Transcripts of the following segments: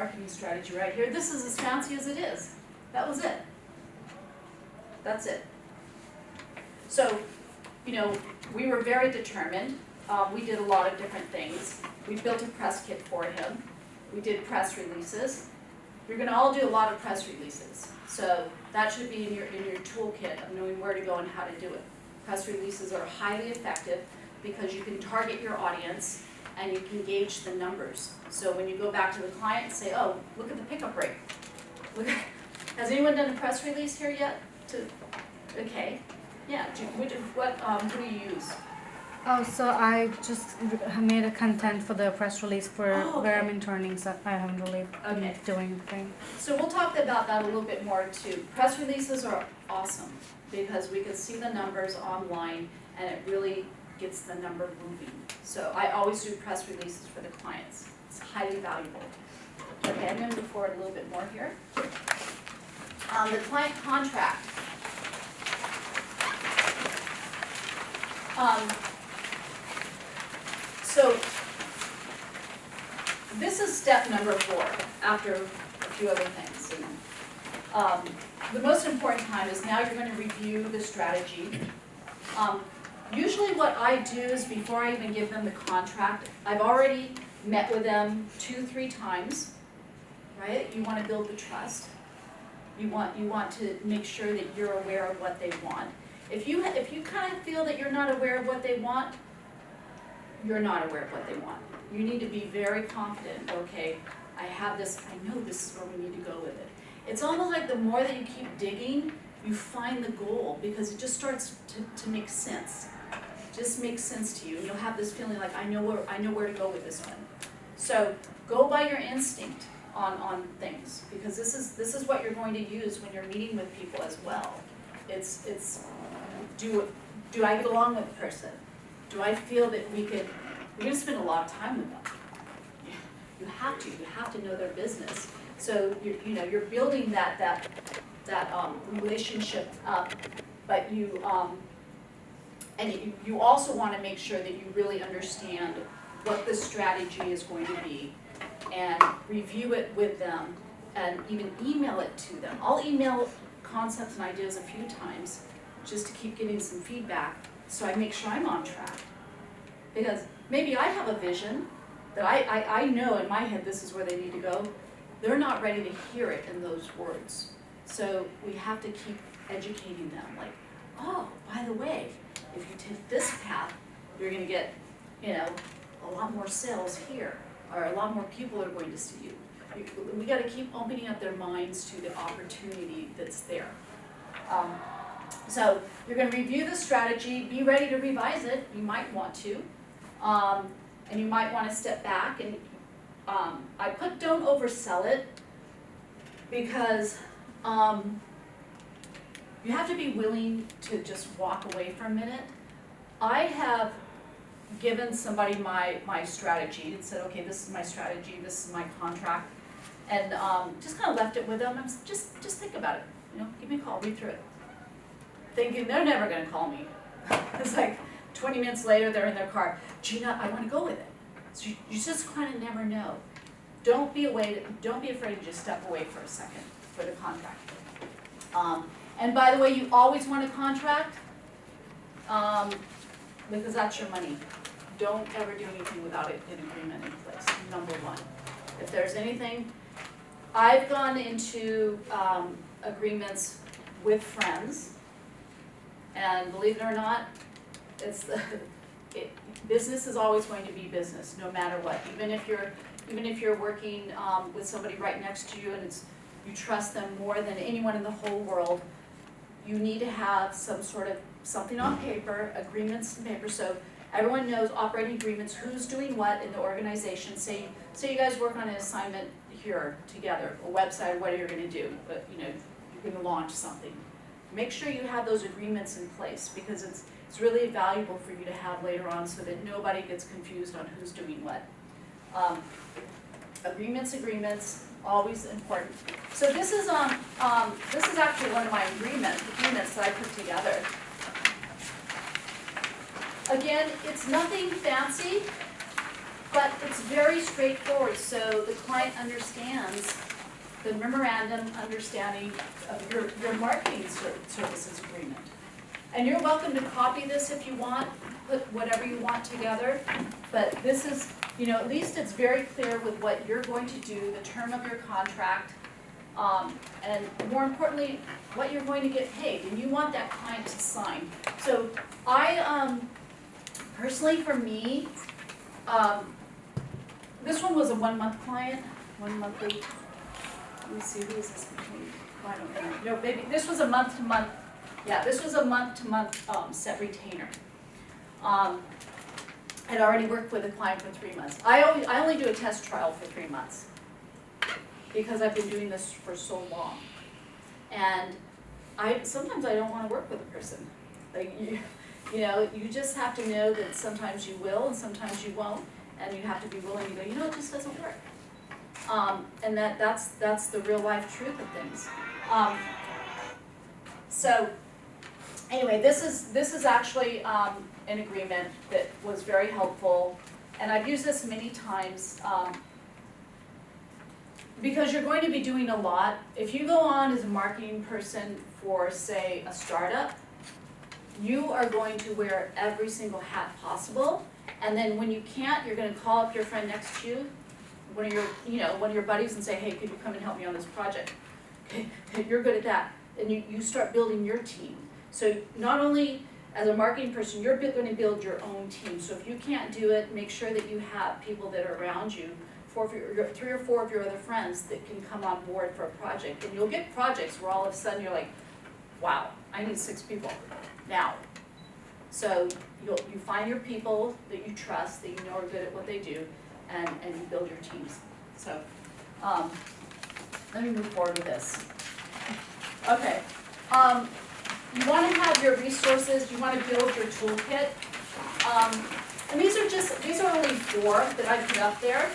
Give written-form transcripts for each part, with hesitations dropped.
marketing strategy right here. This is as fancy as it is. That was it. That's it. So, you know, we were very determined. We did a lot of different things. We built a press kit for him. We did press releases. You're going to all do a lot of press releases. So that should be in your toolkit of knowing where to go and how to do it. Press releases are highly effective because you can target your audience and you can gauge the numbers. So when you go back to the client and say, oh, look at the pickup rate. Has anyone done a press release here yet? Okay. Yeah, who do you use? Oh, so I just made a content for the press release for where I'm interning, so I haven't really been doing anything. So we'll talk about that a little bit more too. Press releases are awesome because we can see the numbers online and it really gets the number moving. So I always do press releases for the clients. It's highly valuable. Okay, I'm going to move forward a little bit more here. The client contract. So this is step number 4 after a few other things. And, the most important time is now you're going to review the strategy. Usually what I do is before I even give them the contract, I've already met with them 2-3 times, right? You want to build the trust. You want to make sure that you're aware of what they want. If you kind of feel that you're not aware of what they want, you're not aware of what they want. You need to be very confident, okay, I have this, I know this is where we need to go with it. It's almost like the more that you keep digging, you find the goal because it just starts to make sense. It just makes sense to you. You'll have this feeling like, I know where to go with this one. So go by your instinct on things because this is what you're going to use when you're meeting with people as well. It's do I get along with the person? Do I feel that we're going to spend a lot of time with them? You have to know their business. So you're building that relationship up, but you also want to make sure that you really understand what the strategy is going to be, and review it with them, and even email it to them. I'll email concepts and ideas a few times just to keep getting some feedback so I make sure I'm on track. Because maybe I have a vision that I know in my head this is where they need to go. They're not ready to hear it in those words. So we have to keep educating them like, oh, by the way, if you take this path, you're going to get, a lot more sales here, or a lot more people are going to see you. We got to keep opening up their minds to the opportunity that's there. So you're going to review the strategy, be ready to revise it. You might want to, and you might want to step back. And I put don't oversell it because you have to be willing to just walk away for a minute. I have given somebody my strategy and said, okay, this is my strategy, this is my contract, and just kind of left it with them. And just think about it. Give me a call, read through it. Thinking they're never going to call me. It's like 20 minutes later, they're in their car. Gina, I want to go with it. So you just kind of never know. Don't be afraid to just step away for a second for the contract. And by the way, you always want a contract because that's your money. Don't ever do anything without an agreement in place, number one. If there's anything, I've gone into agreements with friends, and believe it or not, business is always going to be business, no matter what. Even if you're working with somebody right next to you and you trust them more than anyone in the whole world, you need to have something on paper, agreements on paper, so everyone knows operating agreements, who's doing what in the organization. Say you guys work on an assignment here together, a website, what you're going to do, but you're going to launch something. Make sure you have those agreements in place because it's really valuable for you to have later on so that nobody gets confused on who's doing what. Agreements, always important. So this is actually one of my agreements that I put together. Again, it's nothing fancy. But it's very straightforward, so the client understands the memorandum understanding of your marketing services agreement. And you're welcome to copy this if you want, put whatever you want together, but this is, you know, at least it's very clear with what you're going to do, the term of your contract, and more importantly, what you're going to get paid, and you want that client to sign. So I, personally for me, this one was a 1 month client, 1 monthly, let me see, who is this between? Oh, I don't know, no, maybe, this was a month to month, yeah, this was a month to month set retainer. I'd already worked with a client for 3 months. I only do a test trial for 3 months because I've been doing this for so long. And sometimes I don't want to work with a person. Like you know, you just have to know that sometimes you will and sometimes you won't, and you have to be willing to go, you know, it just doesn't work. And that's the real life truth of things. So anyway, this is actually an agreement that was very helpful, and I've used this many times because you're going to be doing a lot. If you go on as a marketing person for, say, a startup, you are going to wear every single hat possible, and then when you can't, you're going to call up your friend next to you, one of your buddies, and say, hey, could you come and help me on this project? Okay, you're good at that, and you start building your team. So not only as a marketing person, you're going to build your own team. So if you can't do it, make sure that you have people that are around you, 3 or 4 of your other friends that can come on board for a project. And you'll get projects where all of a sudden you're like, wow, I need 6 people now. So you find your people that you trust, that you know are good at what they do, and you build your teams. So let me move forward with this. Okay. You want to have your resources, you want to build your toolkit. And these are only 4 that I put up there.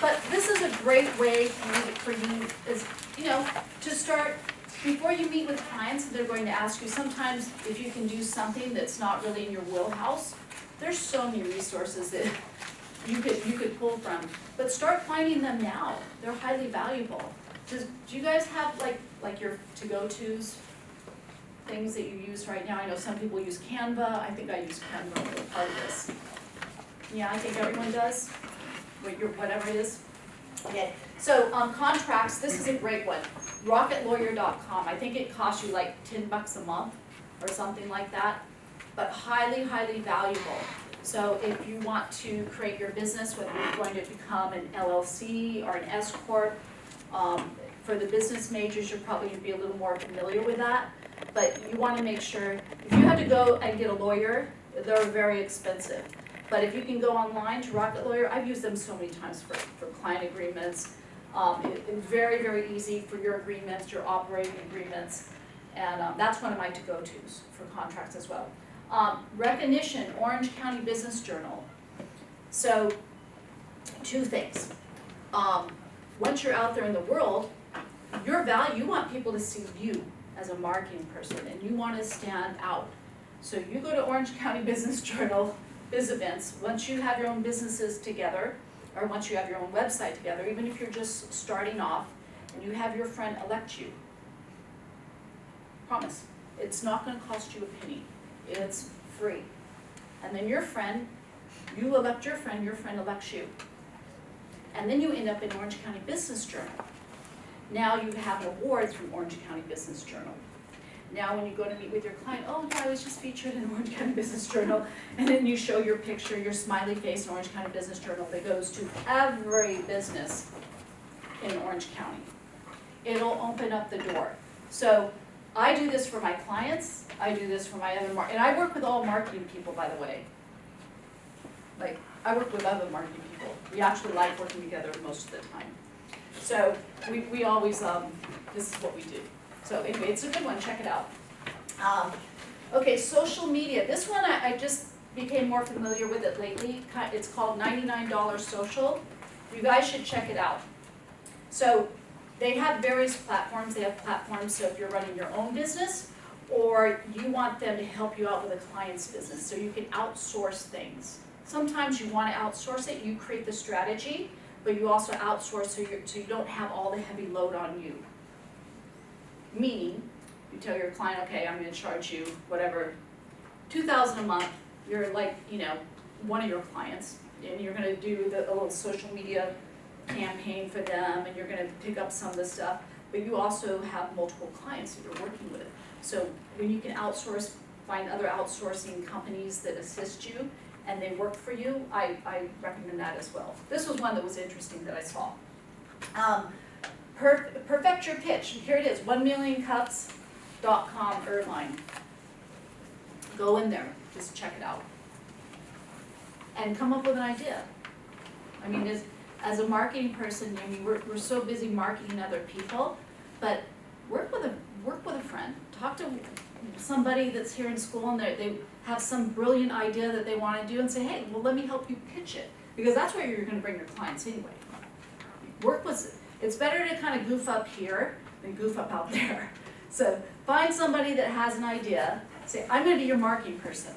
But this is a great way for you is, you know, to start, before you meet with clients, they're going to ask you sometimes if you can do something that's not really in your wheelhouse. There's so many resources that you could pull from. But start finding them now. They're highly valuable. Do you guys have like your to-go-tos, things that you use right now? I know some people use Canva. I think I use Canva for part of this. Yeah, I think everyone does, whatever it is. Okay, so contracts, this is a great one. Rocketlawyer.com. I think it costs you like $10 a month or something like that, but highly, highly valuable. So if you want to create your business, whether you're going to become an LLC or an S Corp, for the business majors, you're probably going to be a little more familiar with that. But you want to make sure, if you have to go and get a lawyer, they're very expensive. But if you can go online to Rocket Lawyer, I've used them so many times for client agreements. It's very, very easy for your agreements, your operating agreements. And that's one of my to-go-tos for contracts as well. Recognition, Orange County Business Journal. So, 2 things. Once you're out there in the world, your value, you want people to see you as a marketing person, and you want to stand out. So you go to Orange County Business Journal, biz events, once you have your own businesses together, or once you have your own website together, even if you're just starting off, and you have your friend elect you. Promise, it's not going to cost you a penny. It's free. And then your friend, you elect your friend elects you. And then you end up in Orange County Business Journal. Now you have an award from Orange County Business Journal. Now when you go to meet with your client, oh yeah, I was just featured in Orange County Business Journal, and then you show your picture, your smiley face in Orange County Business Journal that goes to every business in Orange County. It'll open up the door. So I do this for my clients, I do this for my other and I work with all marketing people, by the way. Like, I work with other marketing people. We actually like working together most of the time. So we always, this is what we do. So anyway, it's a good one, check it out. Okay, social media. This one I just became more familiar with it lately. It's called $99 Social. You guys should check it out. So they have various platforms. They have platforms, so if you're running your own business, or you want them to help you out with a client's business, so you can outsource things. Sometimes you wanna outsource it, you create the strategy, but you also outsource so you don't have all the heavy load on you. Meaning, you tell your client, okay, I'm gonna charge you whatever, $2,000 a month, you're like, one of your clients, and you're gonna do a little social media campaign for them, and you're gonna pick up some of the stuff, but you also have multiple clients that you're working with. So when you can outsource, find other outsourcing companies that assist you, and they work for you, I recommend that as well. This was one that was interesting that I saw. Perfect your pitch, here it is, 1millioncups.com, Irvine. Go in there, just check it out. And come up with an idea. I mean, as a marketing person, I mean, we're so busy marketing other people, but work with a friend. Talk to somebody that's here in school and they have some brilliant idea that they want to do and say, hey, well, let me help you pitch it. Because that's where you're going to bring your clients anyway. It's better to kind of goof up here than goof up out there. So find somebody that has an idea, say, I'm going to be your marketing person.